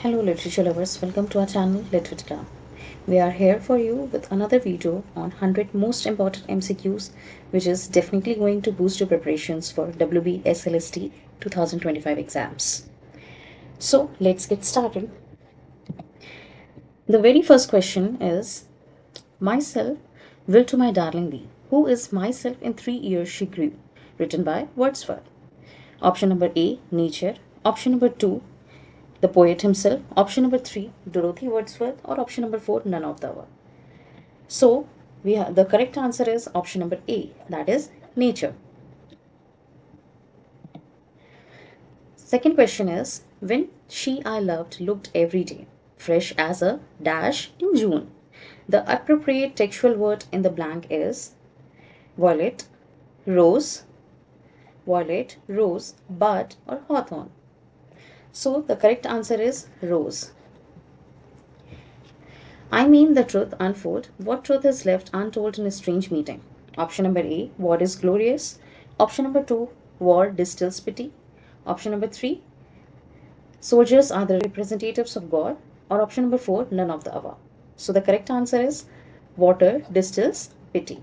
Hello literature lovers, welcome to our channel LITTWIT CLUB. We are here for you with another video on 100 most important MCQs, which is definitely going to boost your preparations for WBSSC 2025 exams. So let's get started. The very first question is, myself will to my darling thee. Who is myself in 3 years she grew? Written by Wordsworth. Option number A, nature. Option number 2, the poet himself. Option number 3, Dorothy Wordsworth. Or option number 4, none of the above. So the correct answer is option number A, that is nature. Second question is, when she I loved looked every day fresh as a dash in June. The appropriate textual word in the blank is violet, rose, bud, or hawthorn. So the correct answer is rose. I mean the truth unfold. What truth is left untold in a strange meeting? Option number A, war is glorious. Option number 2, war distills pity. Option number 3, soldiers are the representatives of God. Or option number 4, none of the above. So the correct answer is water distills pity.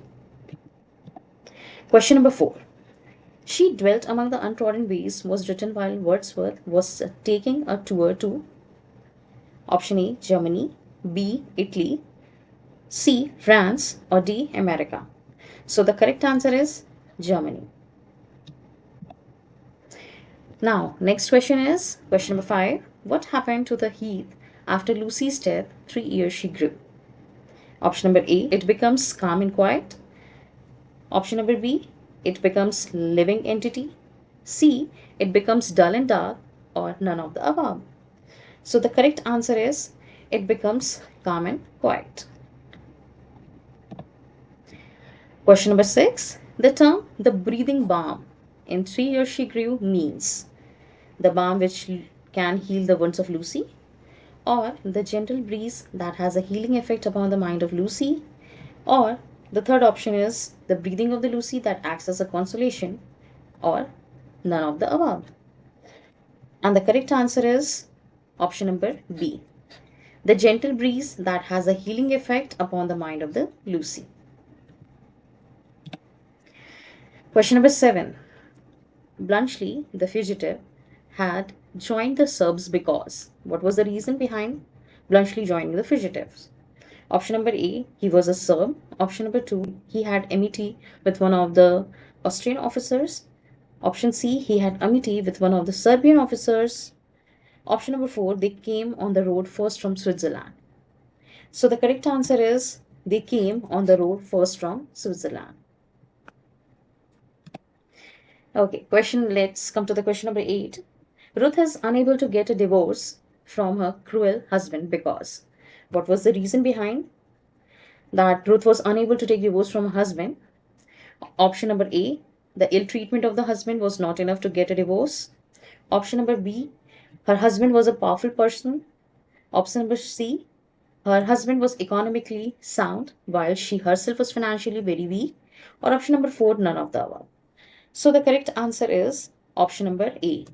Question number 4. She dwelt among the untrodden ways was written while Wordsworth was taking a tour to option A, Germany, B, Italy, C, France, or D, America. So the correct answer is Germany. Now, next question is question number 5. What happened to the heath after Lucy's death? 3 years she grew. Option number A, it becomes calm and quiet. Option number B, it becomes living entity. C, it becomes dull and dark, or none of the above. So the correct answer is it becomes calm and quiet. Question number 6. The term the breathing balm in 3 years she grew means the balm which can heal the wounds of Lucy, or the gentle breeze that has a healing effect upon the mind of Lucy, or the third option is the breathing of the Lucy that acts as a consolation, or none of the above. And the correct answer is option number B, the gentle breeze that has a healing effect upon the mind of the Lucy. Question number 7. Bluntschli, the fugitive, had joined the Serbs because. What was the reason behind Bluntschli joining the fugitives? Option number A, he was a Serb. Option number 2, he had enmity with one of the Austrian officers. Option C, he had enmity with one of the Serbian officers. Option number 4, they came on the road first from Switzerland. So the correct answer is they came on the road first from Switzerland. Okay, let's come to the question number 8. Ruth is unable to get a divorce from her cruel husband because. What was the reason behind that Ruth was unable to take divorce from her husband? Option number A, the ill treatment of the husband was not enough to get a divorce. Option number B, her husband was a powerful person. Option number C, her husband was economically sound while she herself was financially very weak. Or option number 4, none of the above. So the correct answer is option number A.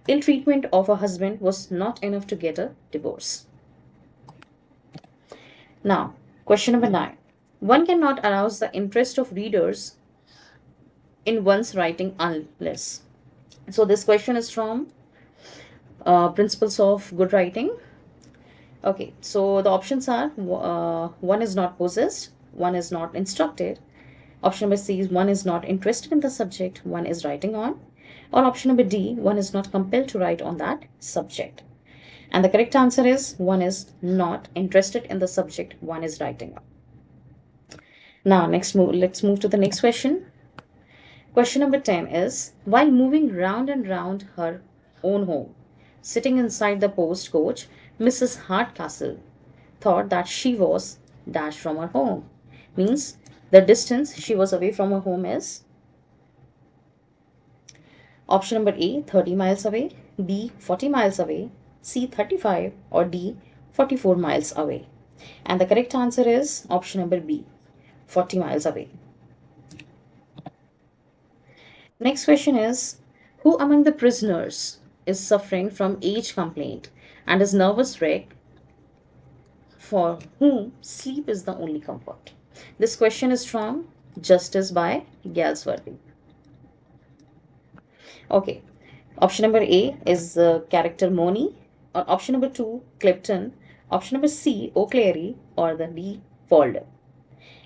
Ill treatment of a husband was not enough to get a divorce. Now, question number 9. One cannot arouse the interest of readers in one's writing unless. So this question is from Principles of Good Writing. Okay, so the options are 1 is not possessed, 1 is not instructed. Option number C is 1 is not interested in the subject 1 is writing on. Or option number D, 1 is not compelled to write on that subject. And the correct answer is 1 is not interested in the subject 1 is writing on. Now, let's move to the next question. Question number 10 is, while moving round and round her own home, sitting inside the post coach, Mrs. Hardcastle thought that she was dashed from her home. Means the distance she was away from her home is option number A, 30 miles away, B, 40 miles away, C, 35, or D, 44 miles away. And the correct answer is option number B, 40 miles away. Next question is, who among the prisoners is suffering from age complaint and is nervous wreck for whom sleep is the only comfort. This question is from Justice by Galsworthy. Okay, option number A is character Moni, or option number 2, Clipton, option number C, O'Cleary, or the D, Folder.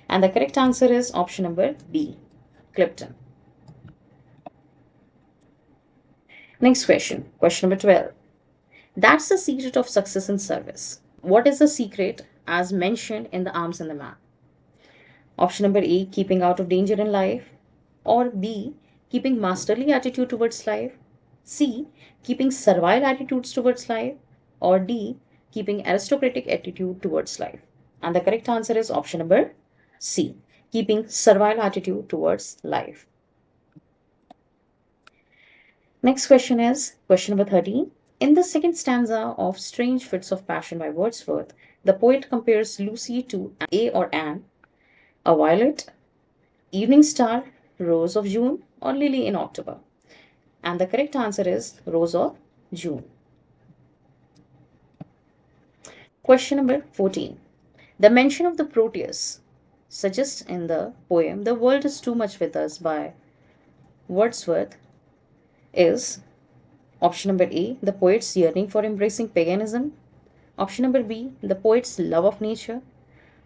And the correct answer is option number B, Clipton. Next question, question number 12. That's the secret of success in service. What is the secret as mentioned in the arms and the man? Option number A, keeping out of danger in life, or B, keeping masterly attitude towards life, C, keeping servile attitudes towards life, or D, keeping aristocratic attitude towards life. And the correct answer is option number C, keeping servile attitude towards life. Next question is question number 13. In the second stanza of Strange Fits of Passion by Wordsworth, the poet compares Lucy to A or Anne, a violet, evening star, rose of June, or lily in October. And the correct answer is rose of June. Question number 14. The mention of the Proteus suggests in the poem The World is Too Much With Us by Wordsworth is option number A, the poet's yearning for embracing paganism, option number B, the poet's love of nature,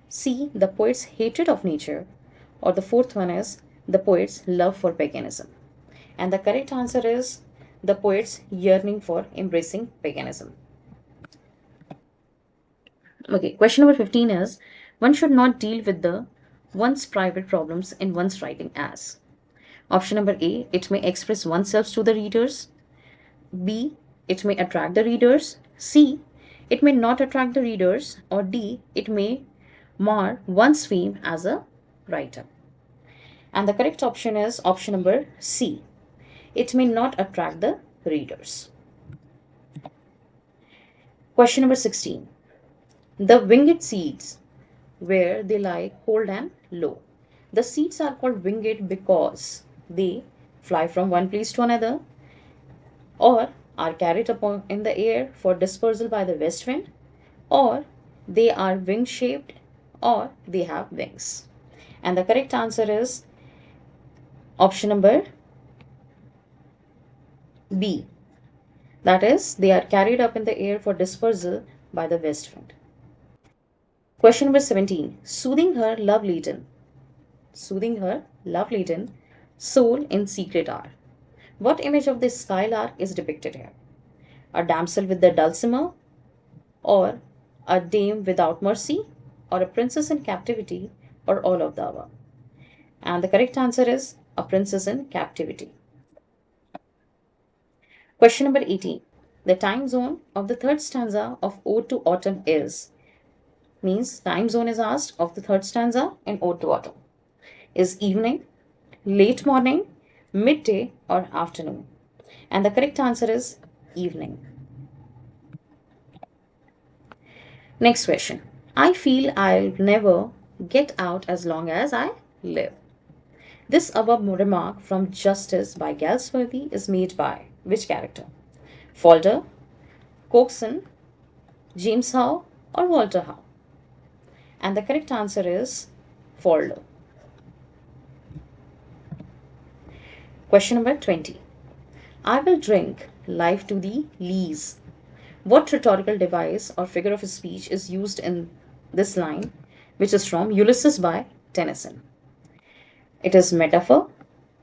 C, the poet's hatred of nature, or the fourth one is the poet's love for paganism. And the correct answer is the poet's yearning for embracing paganism. Okay, question number 15 is one should not deal with the one's private problems in one's writing as. Option number A, it may express oneself to the readers. B, it may attract the readers. C, it may not attract the readers. Or D, it may mar one's fame as a writer. And the correct option is option number C, it may not attract the readers. Question number 16. The winged seeds, where they lie cold and low. The seeds are called winged because they fly from one place to another, or are carried upon in the air for dispersal by the west wind, or they are wing shaped, or they have wings. And the correct answer is option number B. That is, they are carried up in the air for dispersal by the west wind. Question number 17. Soothing her love-laden soul in secret hour. What image of the skylark is depicted here? A damsel with the dulcimer, or a dame without mercy, or a princess in captivity, or all of the above? And the correct answer is a princess in captivity. Question number 18. The time zone of the third stanza of Ode to Autumn is, means time zone is asked of the third stanza in Ode to Autumn, is evening, late morning, midday, or afternoon. And the correct answer is evening. Next question. I feel I'll never get out as long as I live. This above remark from Justice by Galsworthy is made by which character? Falder, Coxon, James Howe, or Walter Howe? And the correct answer is Falder. Question number 20. I will drink life to the lees. What rhetorical device or figure of speech is used in this line, which is from Ulysses by Tennyson? It is metaphor,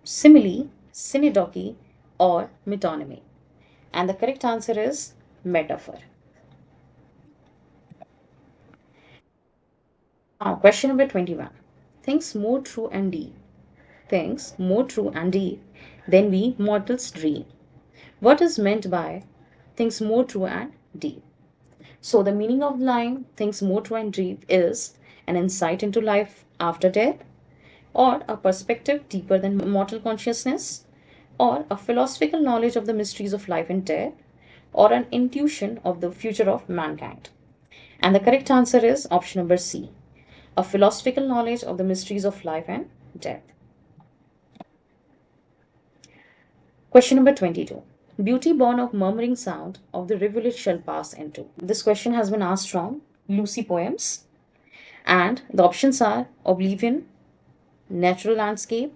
simile, synecdoche, or metonymy. And the correct answer is metaphor. Now, question number 21. Things more true and deep. Things more true and deep than we mortals dream. What is meant by things more true and deep? So, the meaning of the line, things more true and deep, is an insight into life after death, or a perspective deeper than mortal consciousness, or a philosophical knowledge of the mysteries of life and death, or an intuition of the future of mankind. And the correct answer is option number C, a philosophical knowledge of the mysteries of life and death. Question number 22. beauty born of murmuring sound of the rivulet shall pass into? This question has been asked from Lucy Poems, and the options are Oblivion, Natural Landscape,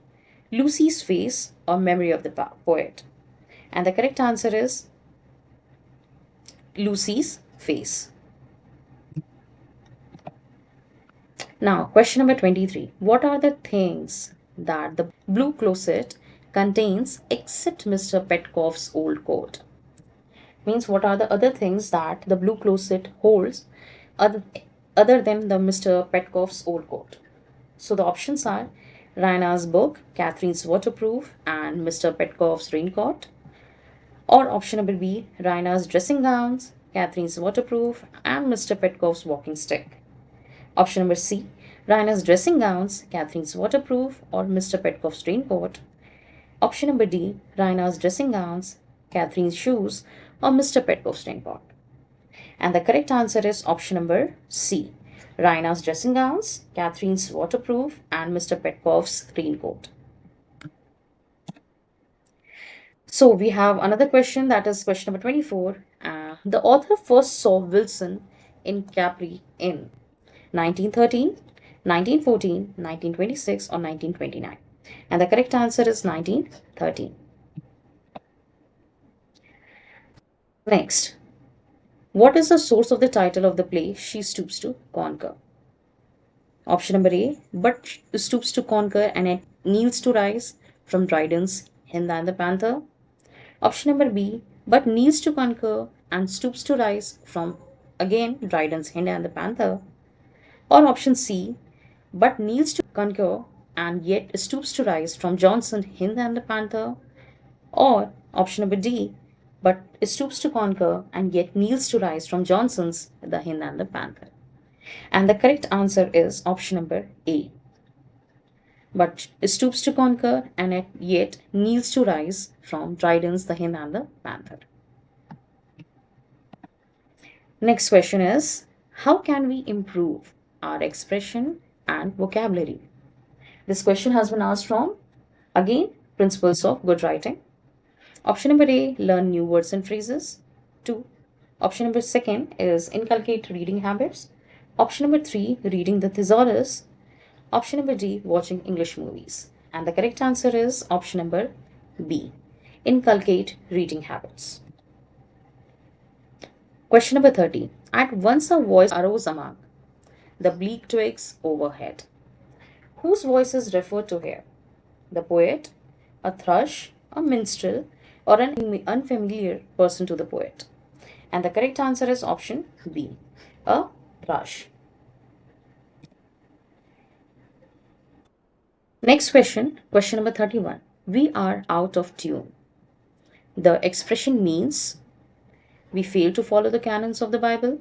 Lucy's Face, or Memory of the Poet. And the correct answer is Lucy's Face. Now, question number 23. What are the things that the blue closet contains except Mr. Petkoff's old coat? Means, what are the other things that the blue closet holds other, other than the Mr. Petkoff's old coat? So the options are Raina's book, Catherine's waterproof, and Mr. Petkoff's raincoat. Or option number B, Raina's dressing gowns, Catherine's waterproof, and Mr. Petkoff's walking stick. Option number C, Raina's dressing gowns, Catherine's waterproof, or Mr. Petkoff's raincoat. Option number D, Raina's dressing gowns, Catherine's shoes, or Mr. Petkoff's raincoat. And the correct answer is option number C, Raina's dressing gowns, Catherine's waterproof, and Mr. Petkoff's raincoat. So we have another question, that is question number 24. The author first saw Wilson in Capri in 1913, 1914, 1926, or 1929. And the correct answer is 1913. Next, what is the source of the title of the play She Stoops to Conquer? Option number A, but stoops to conquer and it kneels to rise, from Dryden's Hinda and the Panther. Option number B, but kneels to conquer and stoops to rise, from again Dryden's Hinda and the Panther. Or option C, but kneels to conquer and yet stoops to rise, from Johnson, Hind and the Panther. Or option number D, but stoops to conquer and yet kneels to rise, from Johnson's The Hind and the Panther. And the correct answer is option number A, but stoops to conquer and yet kneels to rise, from Dryden's The Hind and the Panther. Next question is, how can we improve our expression and vocabulary? This question has been asked from, again, Principles of Good Writing. Option number A, learn new words and phrases. 2. Option number second is inculcate reading habits. Option number 3, reading the thesaurus. Option number D, watching English movies. And the correct answer is option number B, inculcate reading habits. Question number 30. At once a voice arose among the bleak twigs overhead. Whose voice is referred to here? The poet, a thrush, a minstrel, or an unfamiliar person to the poet? And the correct answer is option B, a thrush. Next question, question number 31. We are out of tune. The expression means we fail to follow the canons of the Bible,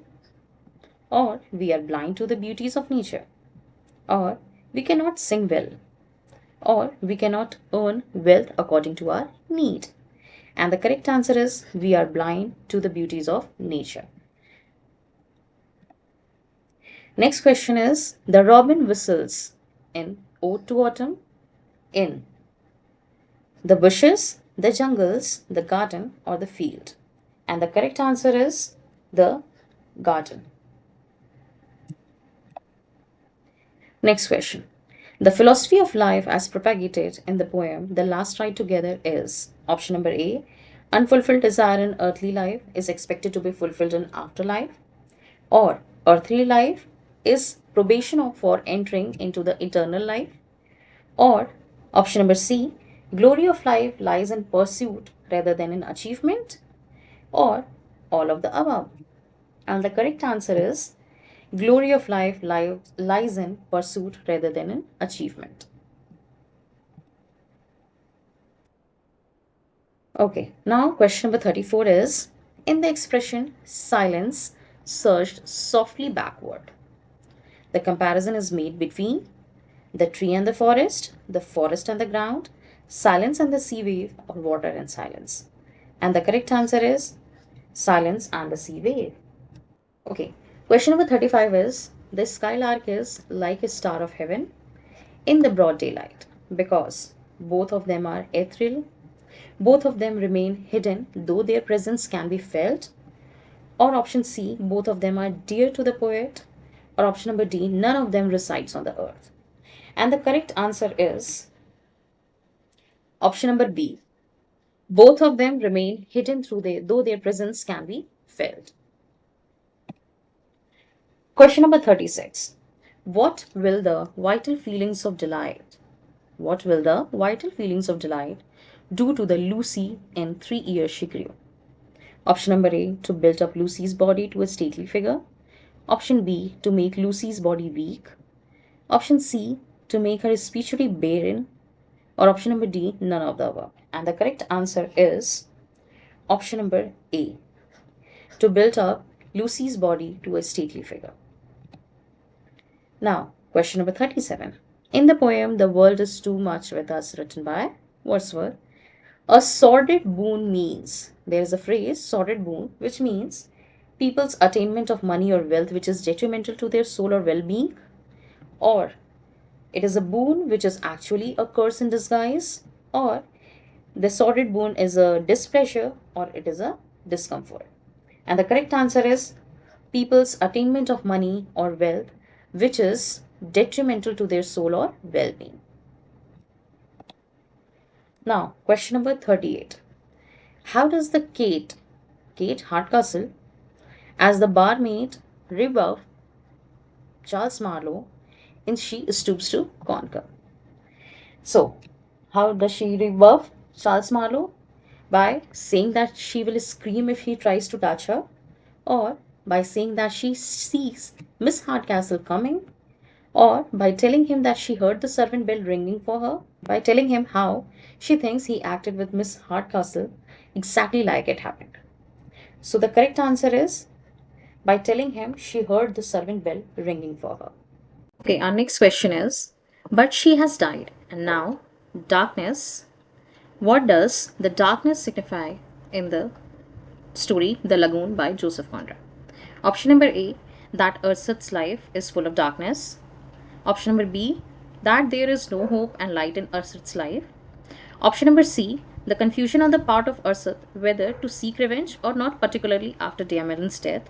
or we are blind to the beauties of nature, or we cannot sing well, or we cannot earn wealth according to our need. And the correct answer is we are blind to the beauties of nature. Next question is, the robin whistles in Ode to Autumn in the bushes, the jungles, the garden, or the field. And the correct answer is the garden. Next question. The philosophy of life as propagated in the poem The Last Ride Together is option number A, unfulfilled desire in earthly life is expected to be fulfilled in afterlife, or earthly life is probation for entering into the eternal life, or option number C, glory of life lies in pursuit rather than in achievement, or all of the above. And the correct answer is glory of life lies in pursuit rather than in achievement. Okay, now question number 34 is, in the expression silence surged softly backward, the comparison is made between the tree and the forest and the ground, silence and the sea wave, or water and silence. And the correct answer is silence and the sea wave. Okay, question number 35 is, the skylark is like a star of heaven in the broad daylight because both of them are ethereal, Both of them remain hidden, though their presence can be felt. Or option C, both of them are dear to the poet. Or option number D, none of them resides on the earth. And the correct answer is option number B. Both of them remain hidden though their presence can be felt. Question number 36. What will the vital feelings of delight? What will the vital feelings of delight do to the Lucy in 3 years she grew? Option number A, to build up Lucy's body to a stately figure. Option B, to make Lucy's body weak. Option C, to make her spiritually barren. Or option number D, none of the above. And the correct answer is option number A, to build up Lucy's body to a stately figure. Now, question number 37. In the poem The World is Too Much With Us, written by Wordsworth, a sordid boon means, there is a phrase, sordid boon, which means people's attainment of money or wealth which is detrimental to their soul or well-being, or it is a boon which is actually a curse in disguise, or the sordid boon is a displeasure, or it is a discomfort. And the correct answer is people's attainment of money or wealth which is detrimental to their soul or well-being. Now, question number 38. How does the Kate Hardcastle, as the barmaid, rebuff Charles Marlowe in She Stoops to Conquer? So, how does she rebuff Charles Marlowe? By saying that she will scream if he tries to touch her, or by saying that she sees Miss Hardcastle coming, or by telling him that she heard the servant bell ringing for her, by telling him how she thinks he acted with Miss Hardcastle exactly like it happened. So the correct answer is by telling him she heard the servant bell ringing for her. Okay, our next question is, but she has died, and now darkness. What does the darkness signify in the story The Lagoon by Joseph Conrad? Option number A, that Ursula's life is full of darkness. Option number B, that there is no hope and light in Ursula's life. Option number C, the confusion on the part of Ursula whether to seek revenge or not, particularly after Diameron's death.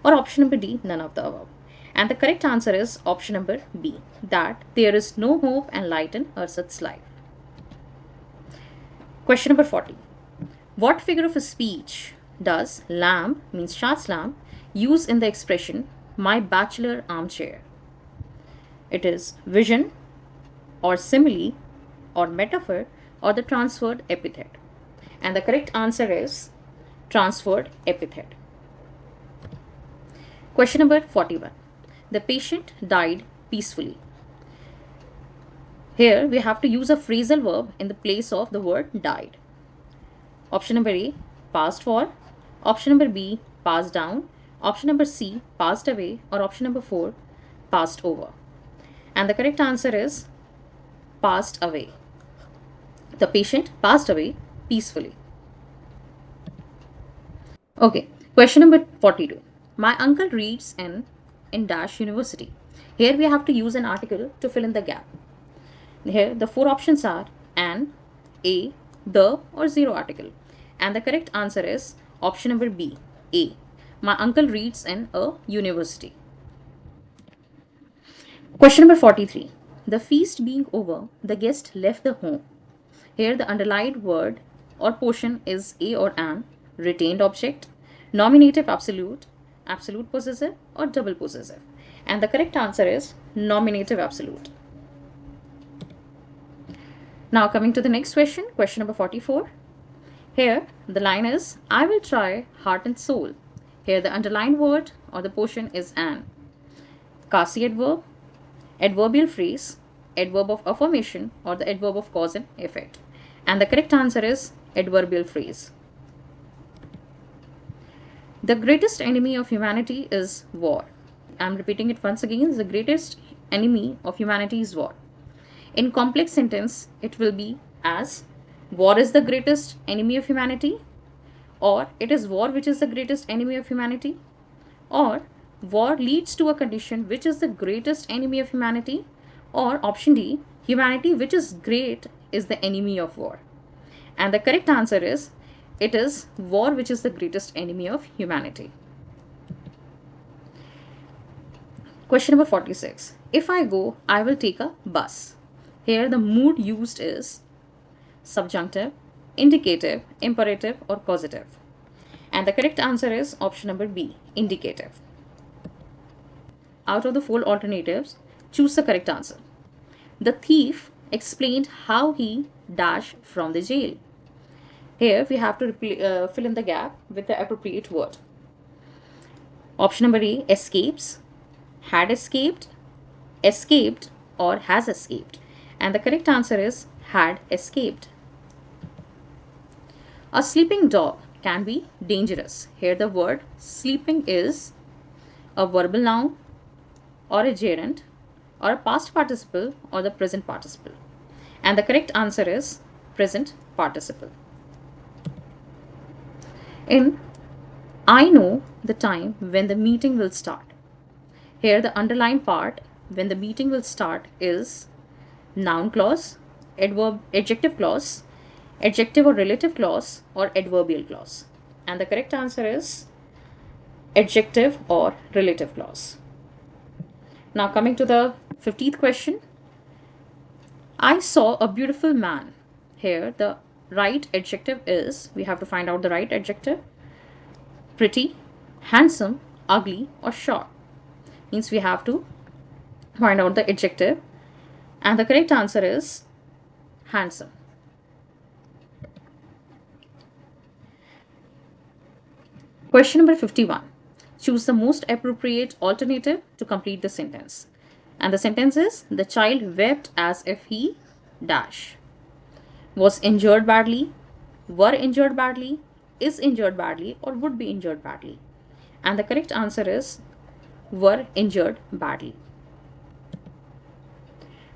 Or option number D, none of the above. And the correct answer is option number B, that there is no hope and light in Ursula's life. Question number 40. What figure of speech does Lamb, means Charles Lamb, use in the expression my bachelor armchair? It is vision, or simile, or metaphor, or the transferred epithet. And the correct answer is transferred epithet. Question number 41. The patient died peacefully. Here we have to use a phrasal verb in the place of the word died. Option number A, passed for. Option number B, passed down. Option number C, passed away. Or option number 4, passed over. And the correct answer is passed away. The patient passed away peacefully. Okay, question number 42. My uncle reads in dash university. Here we have to use an article to fill in the gap. Here the 4 options are an, a, the, or 0 article. And the correct answer is option number B, A. My uncle reads in a university. Question number 43. The feast being over, the guest left the home. Here the underlined word or portion is a or an, retained object, nominative absolute, absolute possessive, or double possessive. And the correct answer is nominative absolute. Now coming to the next question, question number 44. Here the line is, I will try heart and soul. Here the underlined word or the portion is an. Kasi adverb, adverbial phrase, adverb of affirmation, or the adverb of cause and effect. And the correct answer is adverbial phrase. The greatest enemy of humanity is war. I am repeating it once again. The greatest enemy of humanity is war. In complex sentence, it will be as war is the greatest enemy of humanity, or it is war which is the greatest enemy of humanity, or war leads to a condition which is the greatest enemy of humanity, or option D, humanity which is great is the enemy of war. And the correct answer is, it is war which is the greatest enemy of humanity. Question number 46. If I go, I will take a bus. Here the mood used is subjunctive, indicative, imperative, or causative. And the correct answer is option number B, indicative. Out of the four alternatives, choose the correct answer. The thief explained how he dashed from the jail. Here we have to fill in the gap with the appropriate word. Option number A, escapes, had escaped, escaped, or has escaped. And the correct answer is had escaped. A sleeping dog can be dangerous. Here the word sleeping is a verbal noun or a gerund or a past participle or the present participle. And the correct answer is present participle. In I know the time when the meeting will start. Here the underlined part when the meeting will start is noun clause, adjective clause, adjective or relative clause, or adverbial clause. And the correct answer is adjective or relative clause. Now coming to the 15th question. I saw a beautiful man. Here the right adjective is, we have to find out the right adjective, pretty, handsome, ugly, or short. Means we have to find out the adjective, and the correct answer is handsome. Question number 51. Choose the most appropriate alternative to complete the sentence. And the sentence is, the child wept as if he dash. Was injured badly, were injured badly, is injured badly, or would be injured badly. And the correct answer is were injured badly.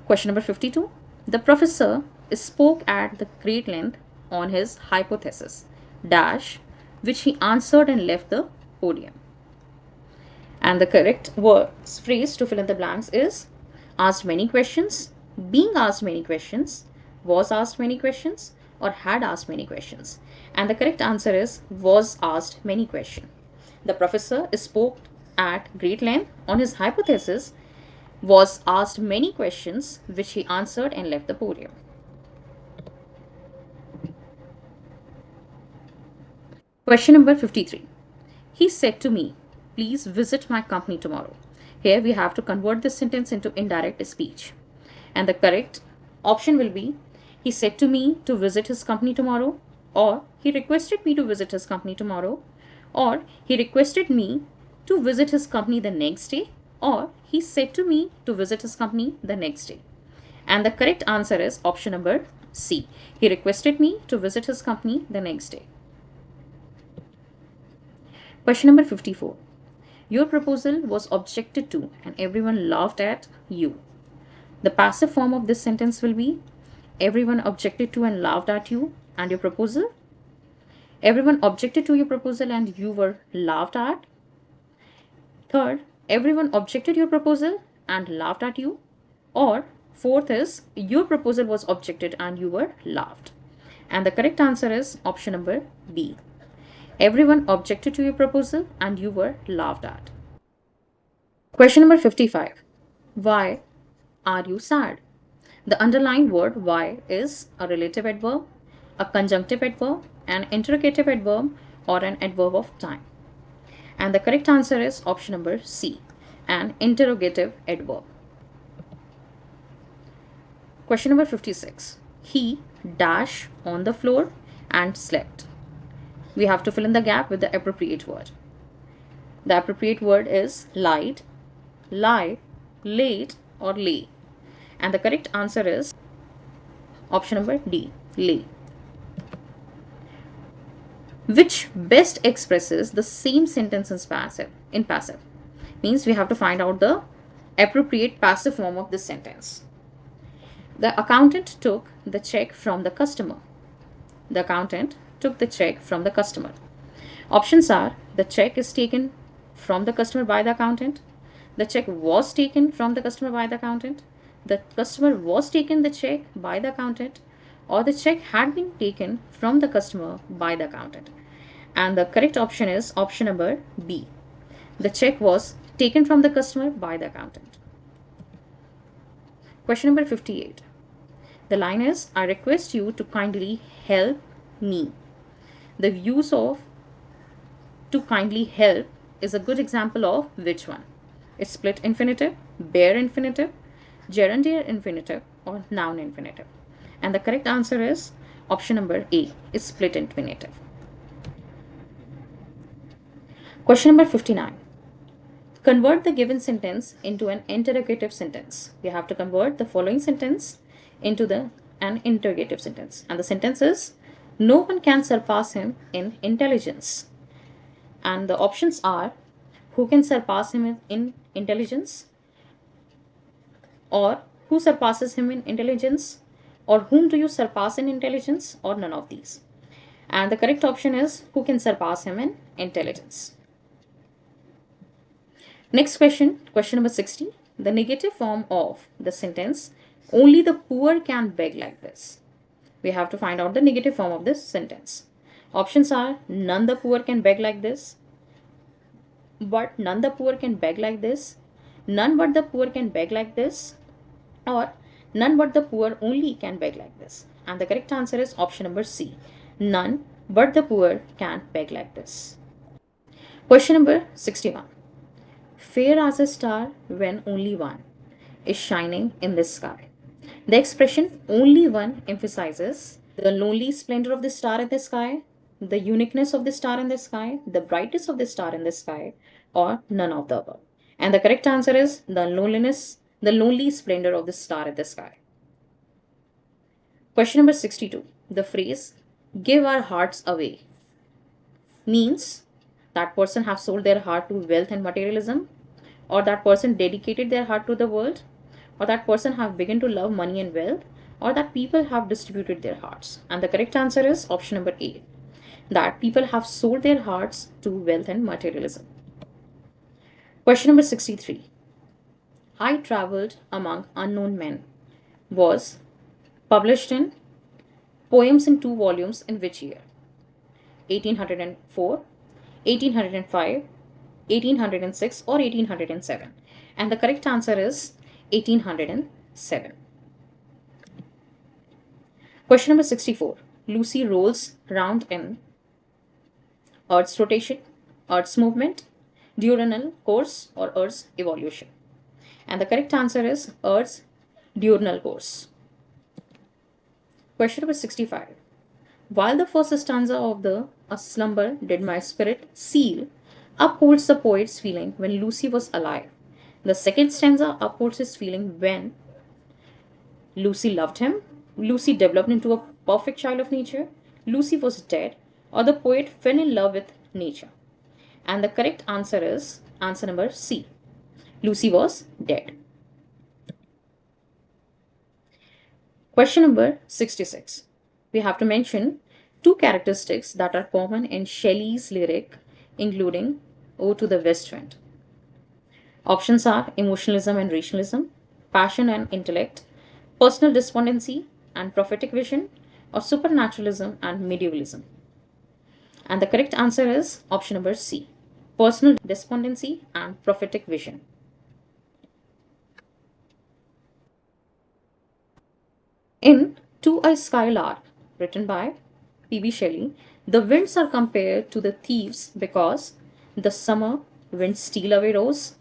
Question number 52. The professor spoke at the great length on his hypothesis dash, which he answered and left the podium. And the correct phrase to fill in the blanks is asked many questions, being asked many questions, was asked many questions, or had asked many questions. And the correct answer is was asked many questions. The professor spoke at great length on his hypothesis, was asked many questions, which he answered and left the podium. Question number 53. He said to me, please visit my company tomorrow. Here we have to convert this sentence into indirect speech. And the correct option will be, he said to me to visit his company tomorrow, or he requested me to visit his company tomorrow, or he requested me to visit his company the next day, or he said to me to visit his company the next day. And the correct answer is option number C. He requested me to visit his company the next day. Question number 54. Your proposal was objected to and everyone laughed at you. The passive form of this sentence will be, everyone objected to and laughed at you and your proposal. Everyone objected to your proposal and you were laughed at. Third, everyone objected your proposal and laughed at you. Or fourth is, your proposal was objected and you were laughed. And the correct answer is option number B. Everyone objected to your proposal and you were laughed at. Question number 55. Why are you sad? The underlined word why is a relative adverb, a conjunctive adverb, an interrogative adverb, or an adverb of time. And the correct answer is option number C, an interrogative adverb. Question number 56. He dash on the floor and slept. We have to fill in the gap with the appropriate word. The appropriate word is lied, lie, late, or lay. And the correct answer is option number D, lay. Which best expresses the same sentence in passive. Means we have to find out the appropriate passive form of this sentence. The accountant took the check from the customer. The accountant took the check from the customer. Options are, the check is taken from the customer by the accountant, the check was taken from the customer by the accountant, the customer was taken the check by the accountant, or the check had been taken from the customer by the accountant. And the correct option is option number B. The check was taken from the customer by the accountant. Question number 58. The line is, I request you to kindly help me. The use of to kindly help is a good example of which one? It's split infinitive, bare infinitive, gerundial infinitive, or noun infinitive. And the correct answer is option number A, is split infinitive. Question number 59. Convert the given sentence into an interrogative sentence. We have to convert the following sentence into an interrogative sentence. And the sentence is, no one can surpass him in intelligence. And the options are, who can surpass him in intelligence, or who surpasses him in intelligence, or whom do you surpass in intelligence, or none of these. And the correct option is, who can surpass him in intelligence. Next question, question number 60. The negative form of the sentence, only the poor can beg like this. We have to find out the negative form of this sentence. Options are, none the poor can beg like this, but none the poor can beg like this, none but the poor can beg like this, or none but the poor only can beg like this. And the correct answer is option number C. None but the poor can beg like this. Question number 61. Fair as a star when only one is shining in the sky. The expression only one emphasizes the lonely splendor of the star in the sky, the uniqueness of the star in the sky, the brightness of the star in the sky, or none of the above. And the correct answer is the lonely splendor of the star in the sky. Question number 62. The phrase, give our hearts away, means that person have sold their heart to wealth and materialism, or that person dedicated their heart to the world, or that person have begun to love money and wealth, or that people have distributed their hearts. And the correct answer is option number A, that people have sold their hearts to wealth and materialism. Question number 63. I Traveled Among Unknown Men was published in Poems in 2 volumes in which year? 1804, 1805, 1806, or 1807. And the correct answer is 1807. Question number 64. Lucy rolls round in Earth's rotation, Earth's movement, diurnal course, or Earth's evolution. And the correct answer is Earth's diurnal course. Question number 65. While the first stanza of the A Slumber Did My Spirit Seal upholds the poet's feeling when Lucy was alive, the second stanza upholds his feeling when Lucy loved him, Lucy developed into a perfect child of nature, Lucy was dead, or the poet fell in love with nature. And the correct answer is answer number C. Lucy was dead. Question number 66. We have to mention 2 characteristics that are common in Shelley's lyric, including Ode to the West Wind. Options are emotionalism and rationalism, passion and intellect, personal despondency and prophetic vision, or supernaturalism and medievalism. And the correct answer is option number C, personal despondency and prophetic vision. In To a Skylark, written by P.B. Shelley, the winds are compared to the thieves because the summer winds steal away rose,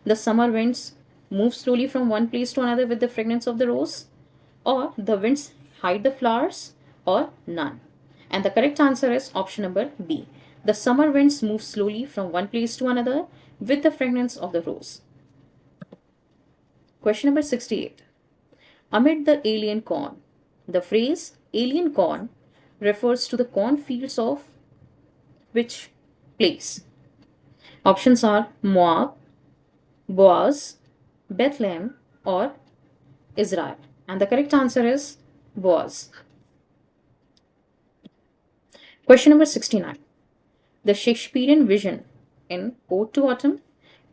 the summer winds move slowly from one place to another with the fragrance of the rose, or the winds hide the flowers, or none. And the correct answer is option number B. The summer winds move slowly from one place to another with the fragrance of the rose. Question number 68. Amid the alien corn. The phrase alien corn refers to the cornfields of which place? Options are Moab, Boaz, Bethlehem, or Israel. And the correct answer is Boaz. Question number 69. The Shakespearean vision in Ode to Autumn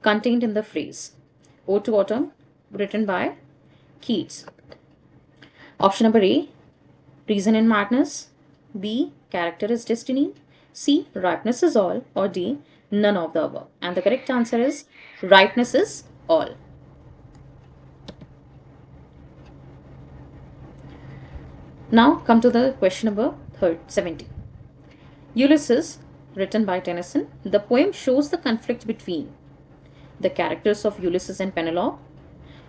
contained in the phrase Ode to Autumn, written by Keats. Option number A, reason in madness, B, character is destiny, C, ripeness is all, or D, none of the above. And the correct answer is ripeness is all. Now come to the question number 70. Ulysses, written by Tennyson, the poem shows the conflict between the characters of Ulysses and Penelope,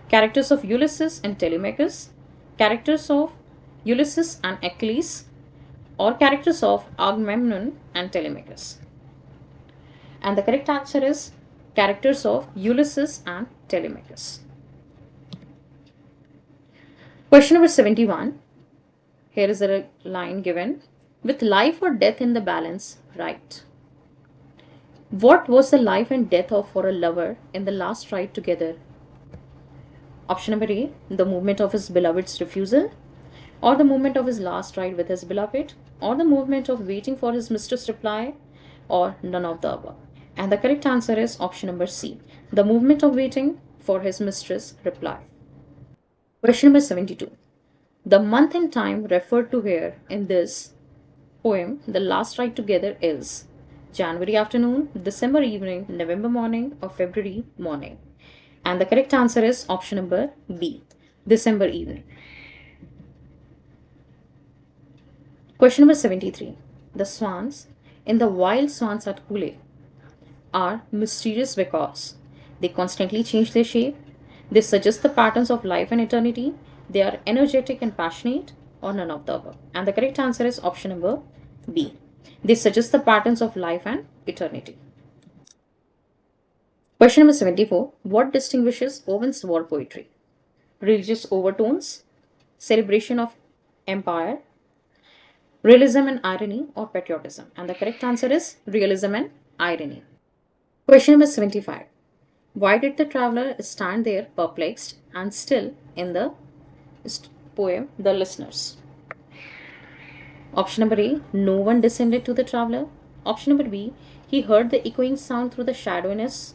characters of Ulysses and Telemachus, characters of Ulysses and Achilles, or characters of Agamemnon and Telemachus. And the correct answer is characters of Ulysses and Telemachus. Question number 71. Here is a line given. With life or death in the balance, write. What was the life and death of for a lover in the last ride together? Option number A, the movement of his beloved's refusal, or the movement of his last ride with his beloved, or the movement of waiting for his mistress' reply, or none of the above. And the correct answer is option number C, the movement of waiting for his mistress' reply. Question number 72. The month and time referred to here in this poem, The Last Ride Together, is January afternoon, December evening, November morning, or February morning. And the correct answer is option number B, December evening. Question number 73. The swans in The Wild Swans at Cooley are mysterious because they constantly change their shape, they suggest the patterns of life and eternity, they are energetic and passionate, or none of the above. And the correct answer is option number B. They suggest the patterns of life and eternity. Question number 74. What distinguishes Owen's war poetry? Religious overtones, celebration of empire, realism and irony, or patriotism? And the correct answer is realism and irony. Question number 75. Why did the traveler stand there perplexed and still in the poem The Listeners? Option number A, no one descended to the traveler. Option number B, he heard the echoing sound through the shadowiness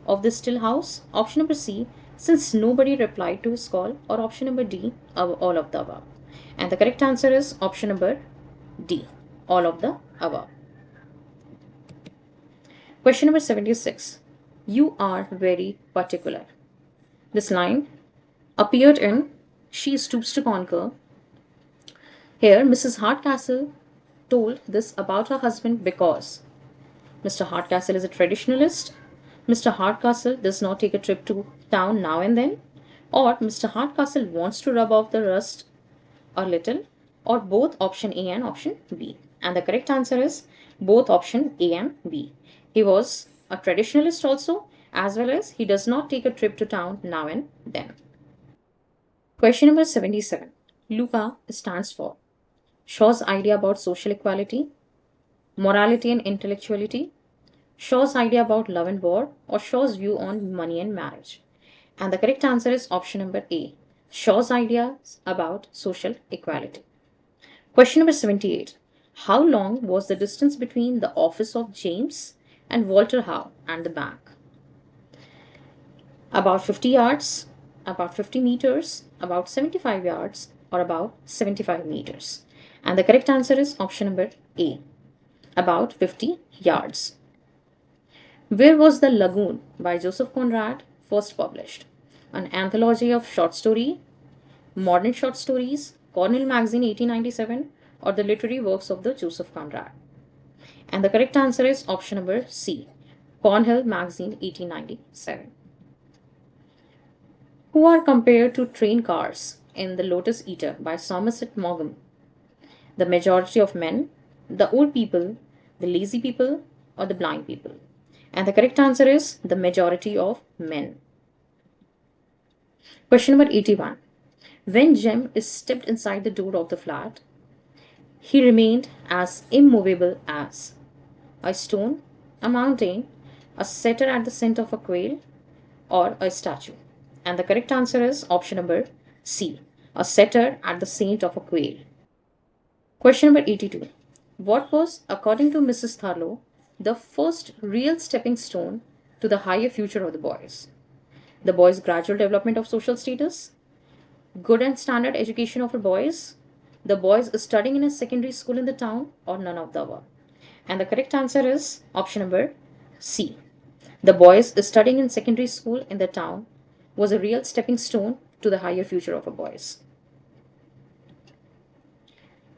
of the still house. Option number C, since nobody replied to his call. Or option number D, all of the above. And the correct answer is option number D, all of the above. Question number 76. You are very particular. This line appeared in She Stoops to Conquer. Here, Mrs. Hardcastle told this about her husband because Mr. Hardcastle is a traditionalist, Mr. Hardcastle does not take a trip to town now and then, or Mr. Hardcastle wants to rub off the rust a little, or both option A and option B. And the correct answer is both option A and B. He was a traditionalist also, as well as he does not take a trip to town now and then. Question number 77. Luca stands for Shaw's idea about social equality, morality and intellectuality, Shaw's idea about love and war, or Shaw's view on money and marriage. And the correct answer is option number A, Shaw's ideas about social equality. Question number 78. How long was the distance between the office of James and Walter Howe and the bank? About 50 yards, about 50 meters, about 75 yards, or about 75 meters. And the correct answer is option number A, about 50 yards. Where was the Lagoon by Joseph Conrad first published? An anthology of short story, modern short stories, Cornell Magazine 1897, or the literary works of the Joseph Conrad? And the correct answer is option number C, Cornell Magazine 1897. Who are compared to train cars in The Lotus Eater by Somerset Maugham? The majority of men, the old people, the lazy people, or the blind people? And the correct answer is the majority of men. Question number 81. When Jem is stepped inside the door of the flat, he remained as immovable as a stone, a mountain, a setter at the scent of a quail, or a statue? And the correct answer is option number C, a setter at the scent of a quail. Question number 82. What was, according to Mrs. Thurlow, the first real stepping stone to the higher future of the boys? The boys' gradual development of social status, good and standard education of the boys, The boy is studying in a secondary school in the town, or none of the above. And the correct answer is option number C. The boy is studying in secondary school in the town was a real stepping stone to the higher future of a boys.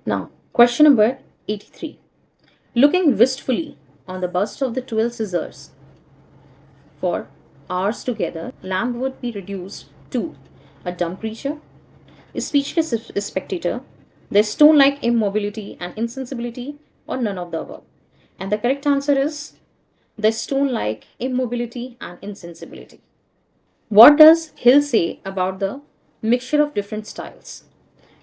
Now, question number 83. Looking wistfully on the bust of the 12 scissors for hours together, lamb would be reduced to a dumb creature, a speechless spectator, the stone like immobility and insensibility, or none of the above. And the correct answer is the stone like immobility and insensibility. What does Hill say about the mixture of different styles?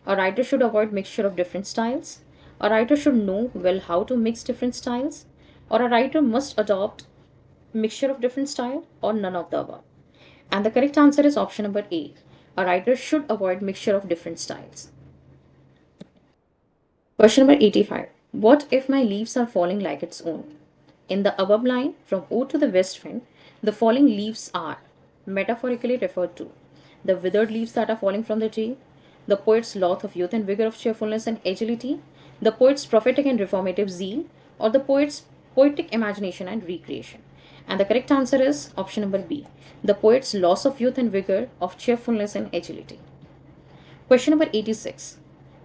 A writer should avoid mixture of different styles. A writer should know well how to mix different styles. Or a writer must adopt mixture of different style, or none of the above. And the correct answer is option number A. A writer should avoid mixture of different styles. Question number 85. What if my leaves are falling like its own? In the above line, from O to the west wind, the falling leaves are metaphorically referred to the withered leaves that are falling from the tree, the poet's loss of youth and vigor of cheerfulness and agility, the poet's prophetic and reformative zeal, or the poet's poetic imagination and recreation. And the correct answer is option number B, the poet's loss of youth and vigor of cheerfulness and agility. Question number 86.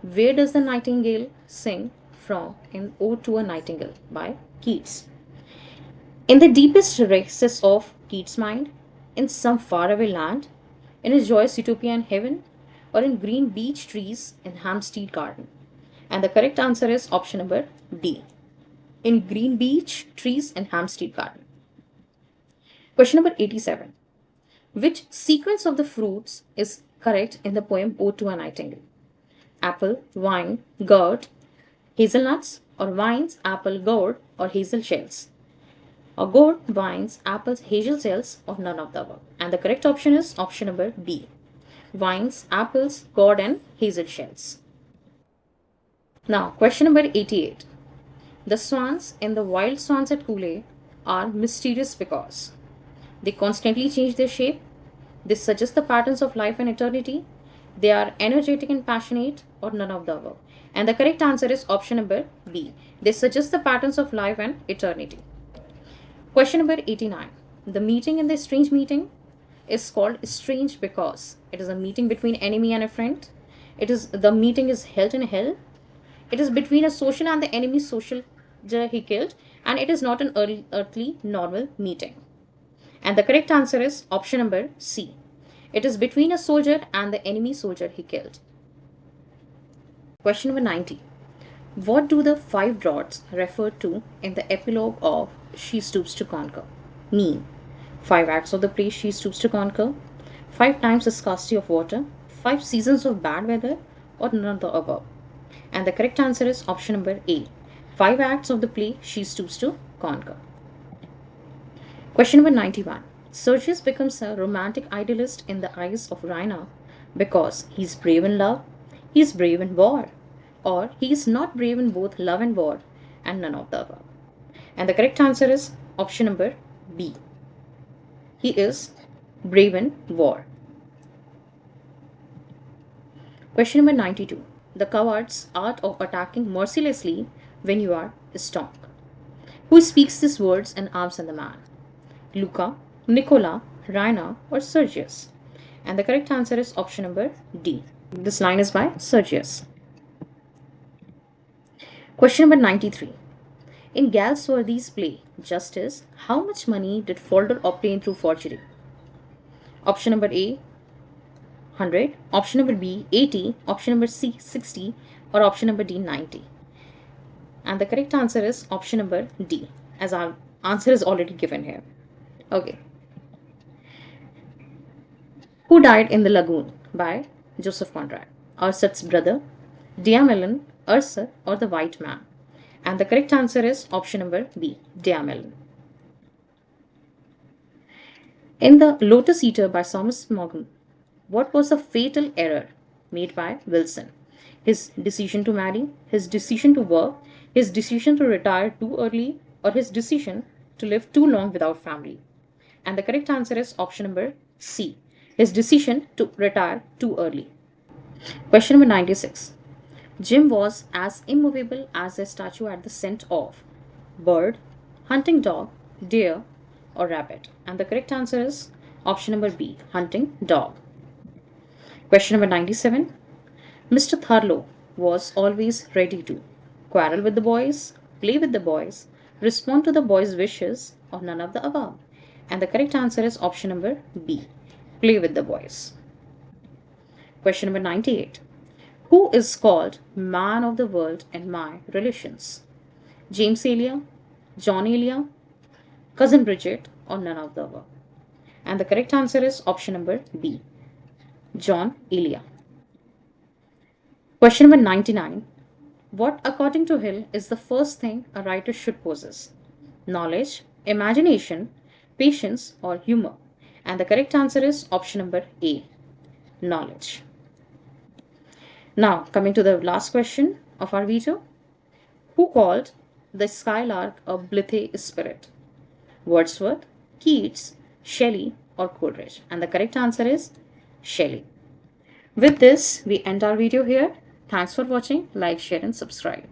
Where does the nightingale sing from in Ode to a Nightingale by Keats? In the deepest recesses of Keats' mind, in some faraway land, in his joyous utopian heaven, or in green beech trees in Hampstead Garden? And the correct answer is option number D. In green beech trees in Hampstead Garden. Question number 87. Which sequence of the fruits is correct in the poem Ode to a Nightingale? Apple, wine, gourd, hazelnuts, or vines, apple, gourd, or hazel shells? Or gourd, vines, apples, hazel shells, or none of the above. And the correct option is option number B. Vines, apples, gourd, and hazel shells. Now, question number 88. The swans in the Wild Swans at Cooley are mysterious because they constantly change their shape, they suggest the patterns of life and eternity, they are energetic and passionate, or none of the above. And the correct answer is option number B. They suggest the patterns of life and eternity. Question number 89. The meeting in the strange meeting is called strange because it is a meeting between enemy and a friend. The meeting is held in hell. It is between a social and the enemy social he killed, and it is not an earthly normal meeting. And the correct answer is option number C. It is between a soldier and the enemy soldier he killed. Question number 90. What do the 5 dots refer to in the epilogue of She Stoops to Conquer mean? 5 acts of the play She Stoops to Conquer, 5 times the scarcity of water, 5 seasons of bad weather, or none of the above. And the correct answer is option number A. 5 acts of the play She Stoops to Conquer. Question number 91. Sergius becomes a romantic idealist in the eyes of Raina because he is brave in love, he is brave in war, or he is not brave in both love and war, and none of the above. And the correct answer is option number B. He is brave in war. Question number 92. The coward's art of attacking mercilessly when you are strong. Who speaks these words and arms in the man? Luca, Nicola, Raina, or Sergius? And the correct answer is option number D. This line is by Sergius. Question number 93. In Galsworthy's play, Justice, how much money did Falder obtain through forgery? Option number A, 100. Option number B, 80. Option number C, 60. Or option number D, 90. And the correct answer is option number D, as our answer is already given here. Okay. Who died in the lagoon? By Joseph Conrad. Ursut's brother, Diamelin, Ursut, or the white man? And the correct answer is option number B, Diamelin. In The Lotus Eater by Thomas Morgan, what was the fatal error made by Wilson? His decision to marry, his decision to work, his decision to retire too early, or his decision to live too long without family? And the correct answer is option number C, his decision to retire too early. Question number 96. Jim was as immovable as a statue at the scent of bird, hunting dog, deer, or rabbit. And the correct answer is option number B, hunting dog. Question number 97. Mr. Thurlow was always ready to quarrel with the boys, play with the boys, respond to the boys' wishes, or none of the above. And the correct answer is option number B, play with the boys. Question number 98. Who is called man of the world in my relations? James Elia, John Elia, cousin Bridget, or none of the above. And the correct answer is option number B, John Elia. Question number 99. What, according to Hill, is the first thing a writer should possess? Knowledge, imagination, patience, or humor? And the correct answer is option number A, knowledge. Now, coming to the last question of our video. Who called the skylark a blithe spirit? Wordsworth, Keats, Shelley, or Coleridge? And the correct answer is Shelley. With this, we end our video here. Thanks for watching. Like, share, and subscribe.